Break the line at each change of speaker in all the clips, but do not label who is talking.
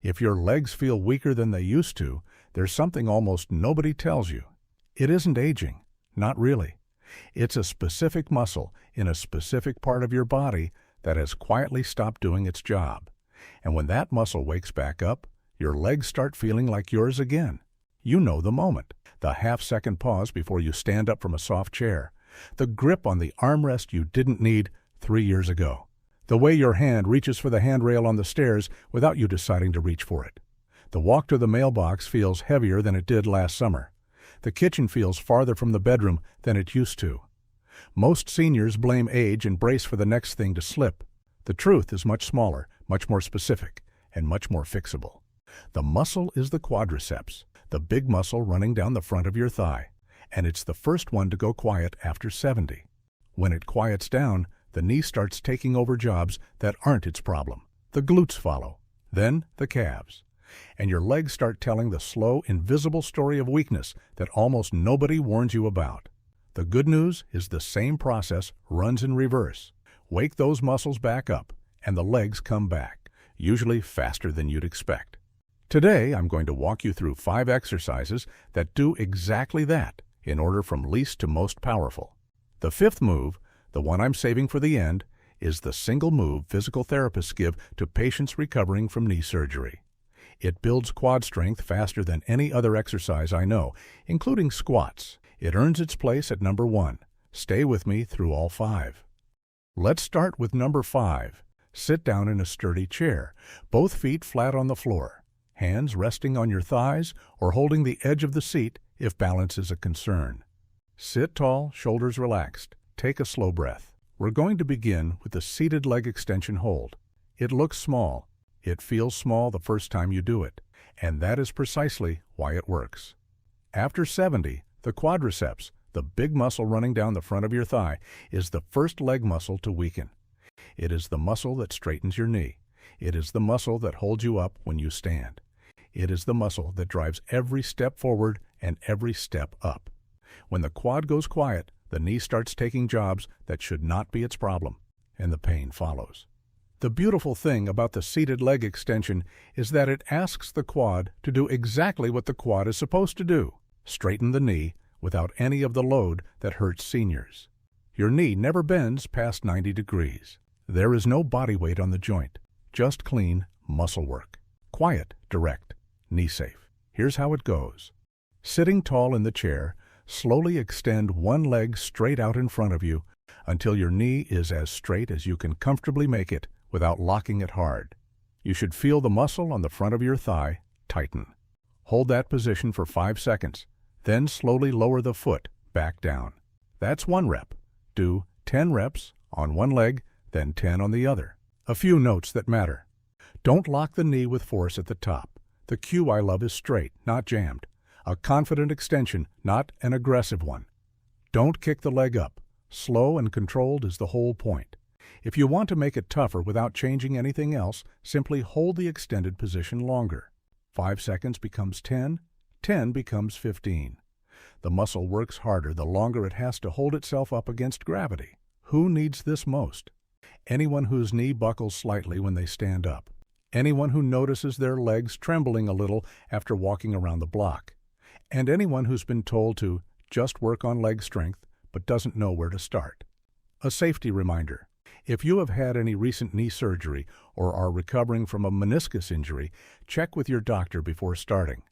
If your legs feel weaker than they used to, there's something almost nobody tells you. It isn't aging. Not really. It's a specific muscle in a specific part of your body that has quietly stopped doing its job. And when that muscle wakes back up, your legs start feeling like yours again. You know the moment. The half-second pause before you stand up from a soft chair. The grip on the armrest you didn't need 3 years ago. The way your hand reaches for the handrail on the stairs without you deciding to reach for it. The walk to the mailbox feels heavier than it did last summer. The kitchen feels farther from the bedroom than it used to. Most seniors blame age and brace for the next thing to slip. The truth is much smaller, much more specific, and much more fixable. The muscle is the quadriceps, the big muscle running down the front of your thigh, and it's the first one to go quiet after 70. When it quiets down, the knee starts taking over jobs that aren't its problem. The glutes follow, then the calves. And your legs start telling the slow, invisible story of weakness that almost nobody warns you about. The good news is the same process runs in reverse. Wake those muscles back up, and the legs come back, usually faster than you'd expect. Today, I'm going to walk you through 5 exercises that do exactly that, in order from least to most powerful. The 5th move, the one I'm saving for the end, is the single move physical therapists give to patients recovering from knee surgery. It builds quad strength faster than any other exercise I know, including squats. It earns its place at number 1. Stay with me through all 5. Let's start with number 5. Sit down in a sturdy chair, both feet flat on the floor, hands resting on your thighs or holding the edge of the seat if balance is a concern. Sit tall, shoulders relaxed. Take a slow breath. We're going to begin with the seated leg extension hold. It looks small. It feels small the first time you do it, and that is precisely why it works. After 70, the quadriceps, the big muscle running down the front of your thigh, is the first leg muscle to weaken. It is the muscle that straightens your knee. It is the muscle that holds you up when you stand. It is the muscle that drives every step forward and every step up. When the quad goes quiet, the knee starts taking jobs that should not be its problem, and the pain follows. The beautiful thing about the seated leg extension is that it asks the quad to do exactly what the quad is supposed to do: straighten the knee without any of the load that hurts seniors. Your knee never bends past 90 degrees. There is no body weight on the joint, just clean muscle work. Quiet, direct, knee safe. Here's how it goes. Sitting tall in the chair, slowly extend one leg straight out in front of you until your knee is as straight as you can comfortably make it without locking it hard. You should feel the muscle on the front of your thigh tighten. Hold that position for 5 seconds, then slowly lower the foot back down. That's 1 rep. Do 10 reps on one leg, then 10 on the other. A few notes that matter. Don't lock the knee with force at the top. The cue I love is straight, not jammed. A confident extension, not an aggressive one. Don't kick the leg up. Slow and controlled is the whole point. If you want to make it tougher without changing anything else, simply hold the extended position longer. 5 seconds becomes 10, 10 becomes 15. The muscle works harder the longer it has to hold itself up against gravity. Who needs this most? Anyone whose knee buckles slightly when they stand up. Anyone who notices their legs trembling a little after walking around the block. And anyone who's been told to just work on leg strength but doesn't know where to start. A safety reminder. If you have had any recent knee surgery or are recovering from a meniscus injury, check with your doctor before starting.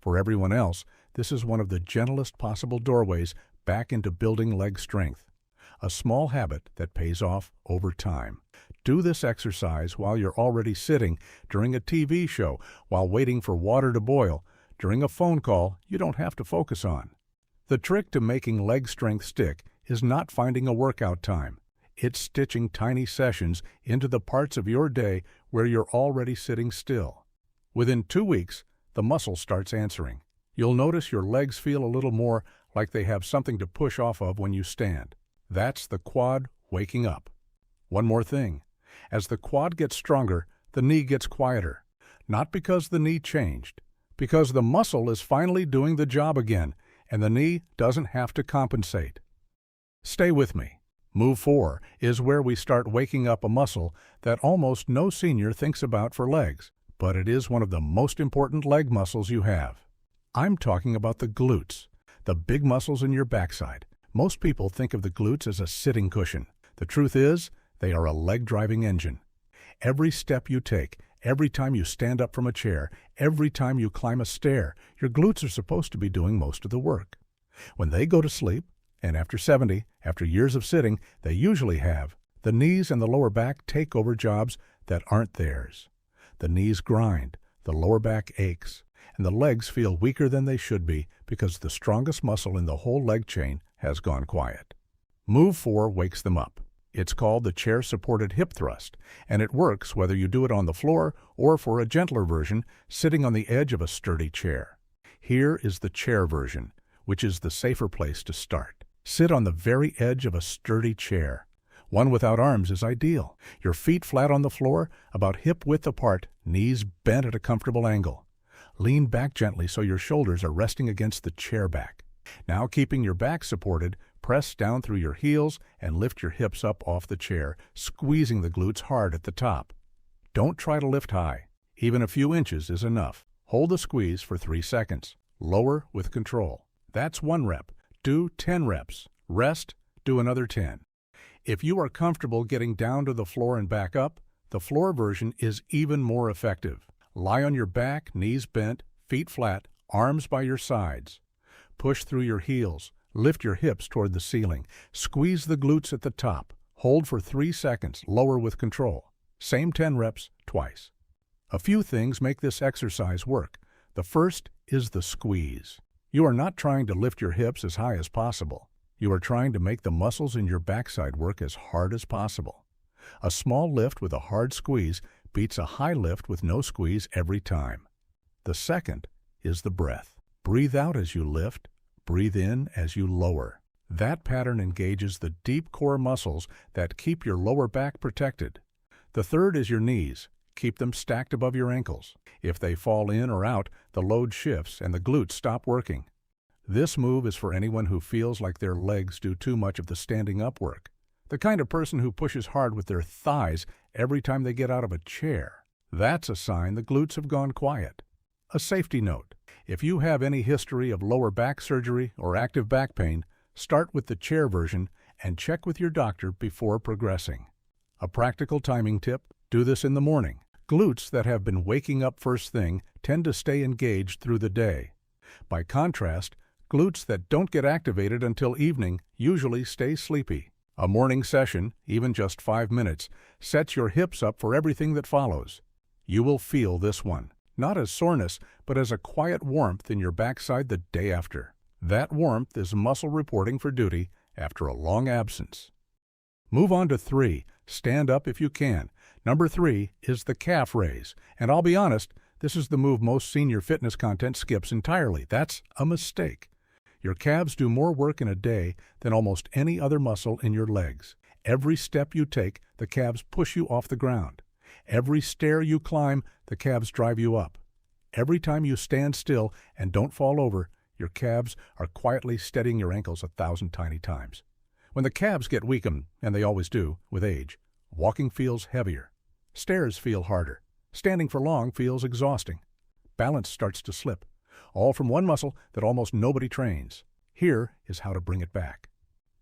For everyone else, this is one of the gentlest possible doorways back into building leg strength. A small habit that pays off over time. Do this exercise while you're already sitting, during a TV show, while waiting for water to boil, during a phone call you don't have to focus on. The trick to making leg strength stick is not finding a workout time. It's stitching tiny sessions into the parts of your day where you're already sitting still. Within 2 weeks, the muscle starts answering. You'll notice your legs feel a little more like they have something to push off of when you stand. That's the quad waking up. One more thing. As the quad gets stronger, the knee gets quieter. Not because the knee changed, because the muscle is finally doing the job again, and the knee doesn't have to compensate. Stay with me. Move 4 is where we start waking up a muscle that almost no senior thinks about for legs, but it is one of the most important leg muscles you have. I'm talking about the glutes, the big muscles in your backside. Most people think of the glutes as a sitting cushion. The truth is, they are a leg-driving engine. Every step you take, every time you stand up from a chair, every time you climb a stair, your glutes are supposed to be doing most of the work. When they go to sleep, and after 70, after years of sitting, they usually have, the knees and the lower back take over jobs that aren't theirs. The knees grind, the lower back aches, and the legs feel weaker than they should be because the strongest muscle in the whole leg chain has gone quiet. Move 4 wakes them up. It's called the chair-supported hip thrust, and it works whether you do it on the floor or, for a gentler version, sitting on the edge of a sturdy chair. Here is the chair version, which is the safer place to start. Sit on the very edge of a sturdy chair. One without arms is ideal. Your feet flat on the floor, about hip-width apart, knees bent at a comfortable angle. Lean back gently so your shoulders are resting against the chair back. Now, keeping your back supported, press down through your heels and lift your hips up off the chair, squeezing the glutes hard at the top. Don't try to lift high. Even a few inches is enough. Hold the squeeze for 3 seconds. Lower with control. That's 1 rep. Do 10 reps. Rest, do another 10. If you are comfortable getting down to the floor and back up, the floor version is even more effective. Lie on your back, knees bent, feet flat, arms by your sides. Push through your heels. Lift your hips toward the ceiling. Squeeze the glutes at the top. Hold for 3 seconds. Lower with control. Same 10 reps twice. A few things make this exercise work. The first is the squeeze. You are not trying to lift your hips as high as possible. You are trying to make the muscles in your backside work as hard as possible. A small lift with a hard squeeze beats a high lift with no squeeze every time. The second is the breath. Breathe out as you lift. Breathe in as you lower. That pattern engages the deep core muscles that keep your lower back protected. The third is your knees. Keep them stacked above your ankles. If they fall in or out, the load shifts and the glutes stop working. This move is for anyone who feels like their legs do too much of the standing up work. The kind of person who pushes hard with their thighs every time they get out of a chair. That's a sign the glutes have gone quiet. A safety note. If you have any history of lower back surgery or active back pain, start with the chair version and check with your doctor before progressing. A practical timing tip, do this in the morning. Glutes that have been waking up first thing tend to stay engaged through the day. By contrast, glutes that don't get activated until evening usually stay sleepy. A morning session, even just 5 minutes, sets your hips up for everything that follows. You will feel this one, not as soreness, but as a quiet warmth in your backside the day after. That warmth is muscle reporting for duty after a long absence. Move on to 3. Stand up if you can. Number 3 is the calf raise. And I'll be honest, this is the move most senior fitness content skips entirely. That's a mistake. Your calves do more work in a day than almost any other muscle in your legs. Every step you take, the calves push you off the ground. Every stair you climb, the calves drive you up. Every time you stand still and don't fall over, your calves are quietly steadying your ankles 1,000 tiny times. When the calves get weakened, and they always do with age, walking feels heavier. Stairs feel harder. Standing for long feels exhausting. Balance starts to slip. All from one muscle that almost nobody trains. Here is how to bring it back.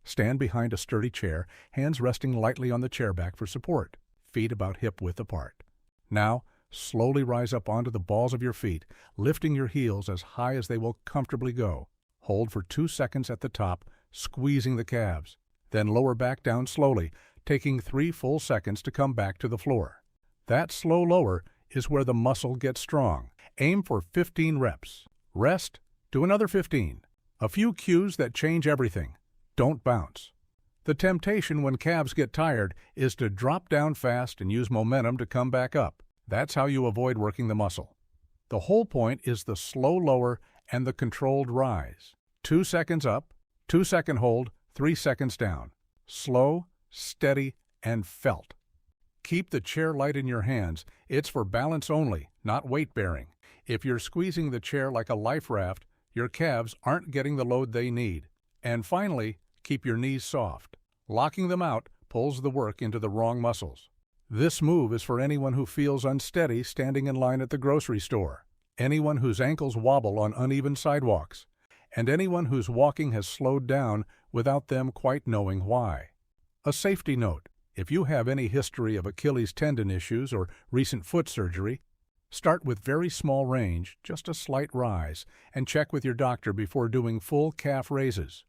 Stand behind a sturdy chair, hands resting lightly on the chair back for support, feet about hip-width apart. Now, slowly rise up onto the balls of your feet, lifting your heels as high as they will comfortably go. Hold for 2 seconds at the top, squeezing the calves. Then lower back down slowly, taking 3 full seconds to come back to the floor. That slow lower is where the muscle gets strong. Aim for 15 reps. Rest, do another 15. A few cues that change everything. Don't bounce. The temptation when calves get tired is to drop down fast and use momentum to come back up. That's how you avoid working the muscle. The whole point is the slow lower and the controlled rise. 2 seconds up, 2-second hold, 3 seconds down. Slow, steady, and felt. Keep the chair light in your hands. It's for balance only, not weight bearing. If you're squeezing the chair like a life raft, your calves aren't getting the load they need. And finally, keep your knees soft. Locking them out pulls the work into the wrong muscles. This move is for anyone who feels unsteady standing in line at the grocery store, anyone whose ankles wobble on uneven sidewalks, and anyone whose walking has slowed down without them quite knowing why. A safety note: if you have any history of Achilles tendon issues or recent foot surgery, start with very small range, just a slight rise, and check with your doctor before doing full calf raises.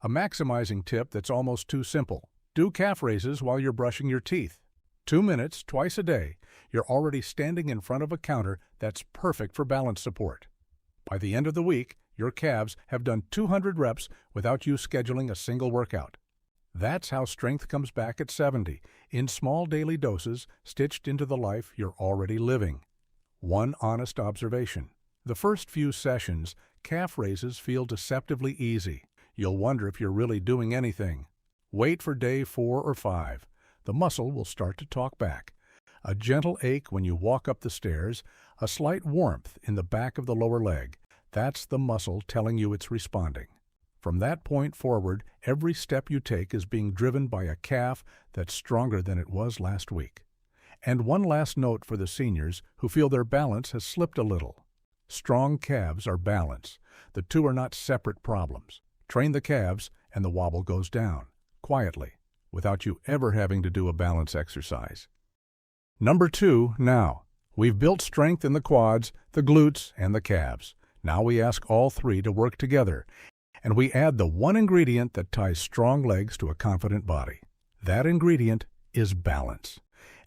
A maximizing tip that's almost too simple: do calf raises while you're brushing your teeth. 2 minutes, twice a day, you're already standing in front of a counter that's perfect for balance support. By the end of the week, your calves have done 200 reps without you scheduling a single workout. That's how strength comes back at 70, in small daily doses stitched into the life you're already living. One honest observation: the first few sessions, calf raises feel deceptively easy. You'll wonder if you're really doing anything. Wait for day 4 or 5. The muscle will start to talk back. A gentle ache when you walk up the stairs, a slight warmth in the back of the lower leg. That's the muscle telling you it's responding. From that point forward, every step you take is being driven by a calf that's stronger than it was last week. And one last note for the seniors who feel their balance has slipped a little. Strong calves are balance. The two are not separate problems. Train the calves and the wobble goes down, quietly, without you ever having to do a balance exercise. Number 2, now. We've built strength in the quads, the glutes, and the calves. Now we ask all three to work together, and we add the one ingredient that ties strong legs to a confident body. That ingredient is balance,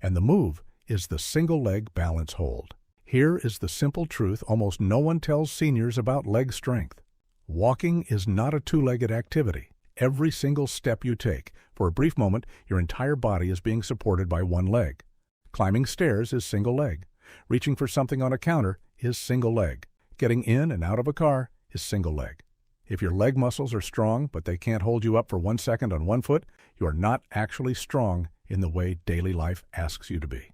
and the move is the single leg balance hold. Here is the simple truth almost no one tells seniors about leg strength. Walking is not a two-legged activity. Every single step you take, for a brief moment, your entire body is being supported by one leg. Climbing stairs is single leg. Reaching for something on a counter is single leg. Getting in and out of a car is single leg. If your leg muscles are strong but they can't hold you up for 1 second on one foot, you are not actually strong in the way daily life asks you to be.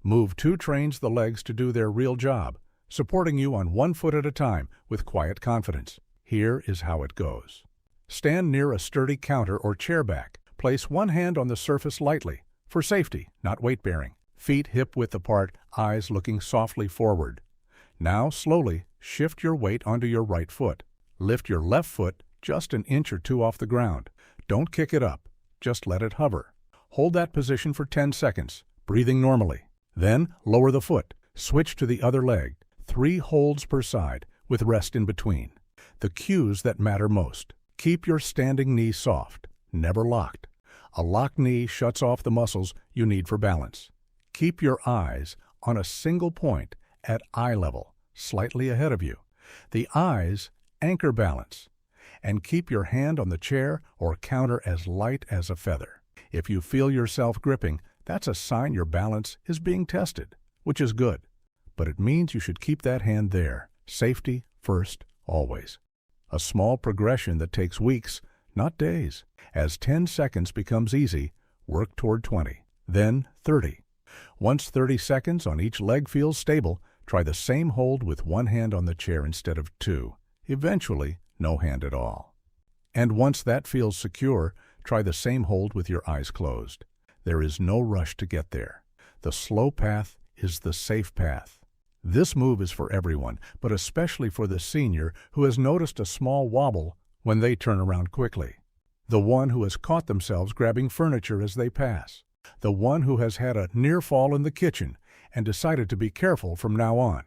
Move 2 trains the legs to do their real job, supporting you on 1 foot at a time with quiet confidence. Here is how it goes. Stand near a sturdy counter or chair back. Place one hand on the surface lightly, for safety, not weight-bearing. Feet hip-width apart, eyes looking softly forward. Now, slowly, shift your weight onto your right foot. Lift your left foot just an inch or 2 off the ground. Don't kick it up, just let it hover. Hold that position for 10 seconds, breathing normally. Then, lower the foot. Switch to the other leg. 3 holds per side, with rest in between. The cues that matter most. Keep your standing knee soft, never locked. A locked knee shuts off the muscles you need for balance. Keep your eyes on a single point at eye level, slightly ahead of you. The eyes anchor balance. And keep your hand on the chair or counter as light as a feather. If you feel yourself gripping, that's a sign your balance is being tested, which is good. But it means you should keep that hand there. Safety first, always. A small progression that takes weeks, not days. As 10 seconds becomes easy, work toward 20, then 30. Once 30 seconds on each leg feels stable, try the same hold with one hand on the chair instead of 2. Eventually, no hand at all. And once that feels secure, try the same hold with your eyes closed. There is no rush to get there. The slow path is the safe path. This move is for everyone, but especially for the senior who has noticed a small wobble when they turn around quickly. The one who has caught themselves grabbing furniture as they pass. The one who has had a near fall in the kitchen and decided to be careful from now on.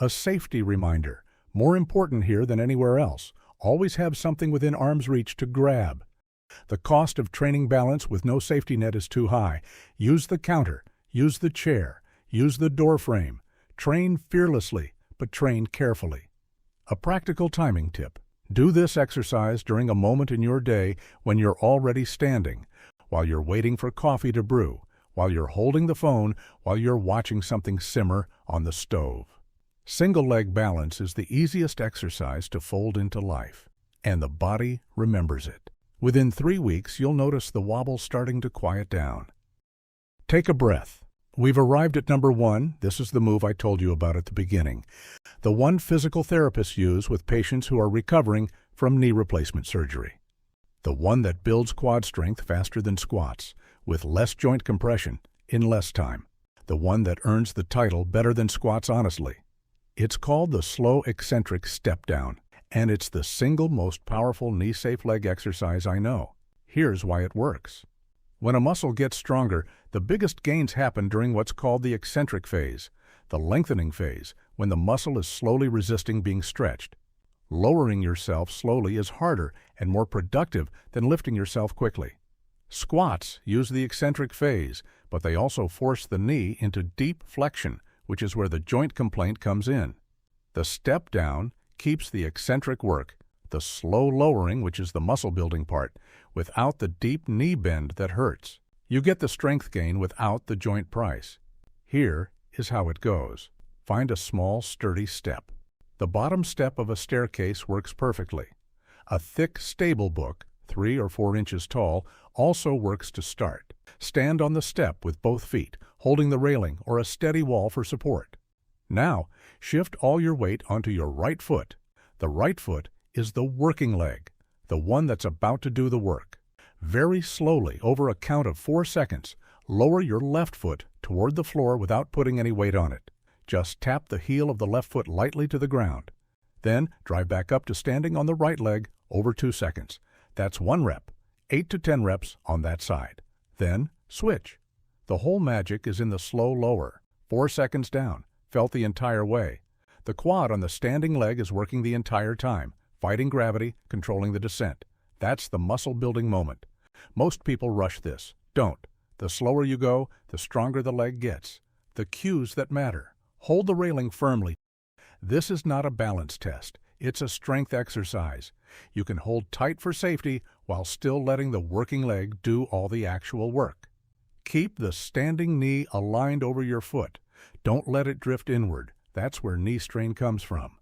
A safety reminder, more important here than anywhere else. Always have something within arm's reach to grab. The cost of training balance with no safety net is too high. Use the counter, use the chair, use the door frame. Train fearlessly, but train carefully. A practical timing tip. Do this exercise during a moment in your day when you're already standing, while you're waiting for coffee to brew, while you're holding the phone, while you're watching something simmer on the stove. Single leg balance is the easiest exercise to fold into life, and the body remembers it. Within 3 weeks, you'll notice the wobble starting to quiet down. Take a breath. We've arrived at number 1. This is the move I told you about at the beginning. The one physical therapists use with patients who are recovering from knee replacement surgery. The one that builds quad strength faster than squats, with less joint compression in less time. The one that earns the title better than squats honestly. It's called the slow eccentric step down, and it's the single most powerful knee-safe leg exercise I know. Here's why it works. When a muscle gets stronger, the biggest gains happen during what's called the eccentric phase, the lengthening phase, when the muscle is slowly resisting being stretched. Lowering yourself slowly is harder and more productive than lifting yourself quickly. Squats use the eccentric phase, but they also force the knee into deep flexion, which is where the joint complaint comes in. The step down keeps the eccentric work, the slow lowering, which is the muscle building part, without the deep knee bend that hurts. You get the strength gain without the joint price. Here is how it goes. Find a small, sturdy step. The bottom step of a staircase works perfectly. A thick, stable book, 3 or 4 inches tall, also works to start. Stand on the step with both feet, holding the railing or a steady wall for support. Now, shift all your weight onto your right foot. The right foot is the working leg, the one that's about to do the work. Very slowly, over a count of 4 seconds, lower your left foot toward the floor without putting any weight on it. Just tap the heel of the left foot lightly to the ground. Then drive back up to standing on the right leg over 2 seconds. That's 1 rep, 8 to 10 reps on that side. Then switch. The whole magic is in the slow lower. 4 seconds down, felt the entire way. The quad on the standing leg is working the entire time, fighting gravity, controlling the descent. That's the muscle-building moment. Most people rush this. Don't. The slower you go, the stronger the leg gets. The cues that matter. Hold the railing firmly. This is not a balance test. It's a strength exercise. You can hold tight for safety while still letting the working leg do all the actual work. Keep the standing knee aligned over your foot. Don't let it drift inward. That's where knee strain comes from.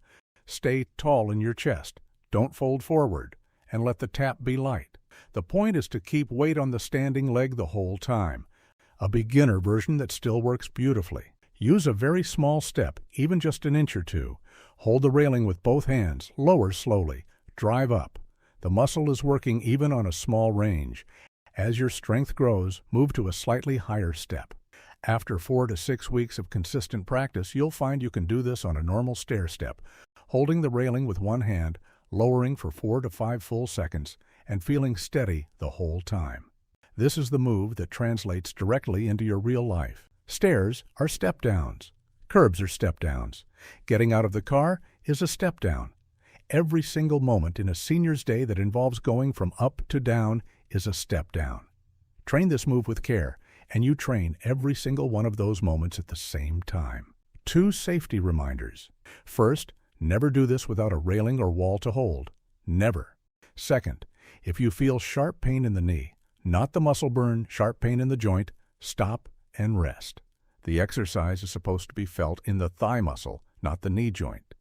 Stay tall in your chest. Don't fold forward, and let the tap be light. The point is to keep weight on the standing leg the whole time. A beginner version that still works beautifully. Use a very small step, even just an inch or 2. Hold the railing with both hands, lower slowly. Drive up. The muscle is working even on a small range. As your strength grows, move to a slightly higher step. After 4 to 6 weeks of consistent practice, you'll find you can do this on a normal stair step, holding the railing with one hand, lowering for 4 to 5 full seconds, and feeling steady the whole time. This is the move that translates directly into your real life. Stairs are step downs. Curbs are step downs. Getting out of the car is a step down. Every single moment in a senior's day that involves going from up to down is a step down. Train this move with care, and you train every single one of those moments at the same time. 2 safety reminders. First, never do this without a railing or wall to hold. Never. Second, if you feel sharp pain in the knee, not the muscle burn, sharp pain in the joint, stop and rest. The exercise is supposed to be felt in the thigh muscle, not the knee joint.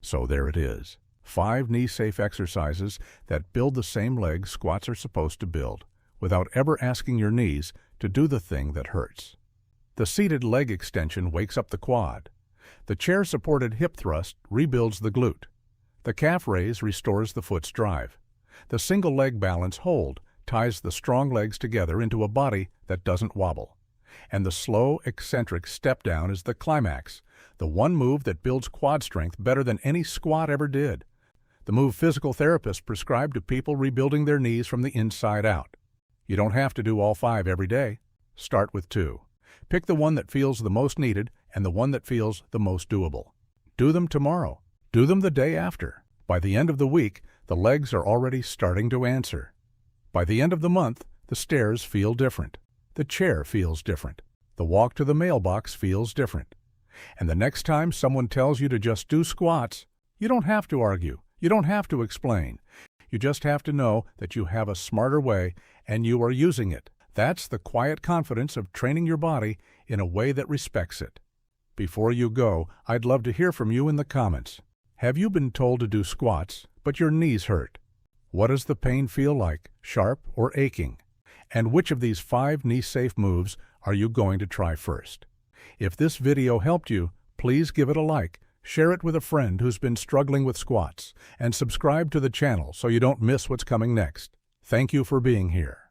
So there it is. 5 knee-safe exercises that build the same leg squats are supposed to build, without ever asking your knees to do the thing that hurts. The seated leg extension wakes up the quad. The chair-supported hip thrust rebuilds the glute. The calf raise restores the foot's drive. The single leg balance hold ties the strong legs together into a body that doesn't wobble. And the slow, eccentric step down is the climax, the one move that builds quad strength better than any squat ever did. The move physical therapists prescribe to people rebuilding their knees from the inside out. You don't have to do all 5 every day. Start with 2. Pick the one that feels the most needed and the one that feels the most doable. Do them tomorrow. Do them the day after. By the end of the week, the legs are already starting to answer. By the end of the month, the stairs feel different. The chair feels different. The walk to the mailbox feels different. And the next time someone tells you to just do squats, you don't have to argue. You don't have to explain. You just have to know that you have a smarter way and you are using it. That's the quiet confidence of training your body in a way that respects it. Before you go, I'd love to hear from you in the comments. Have you been told to do squats, but your knees hurt? What does the pain feel like, sharp or aching? And which of these 5 knee-safe moves are you going to try first? If this video helped you, please give it a like, share it with a friend who's been struggling with squats, and subscribe to the channel so you don't miss what's coming next. Thank you for being here.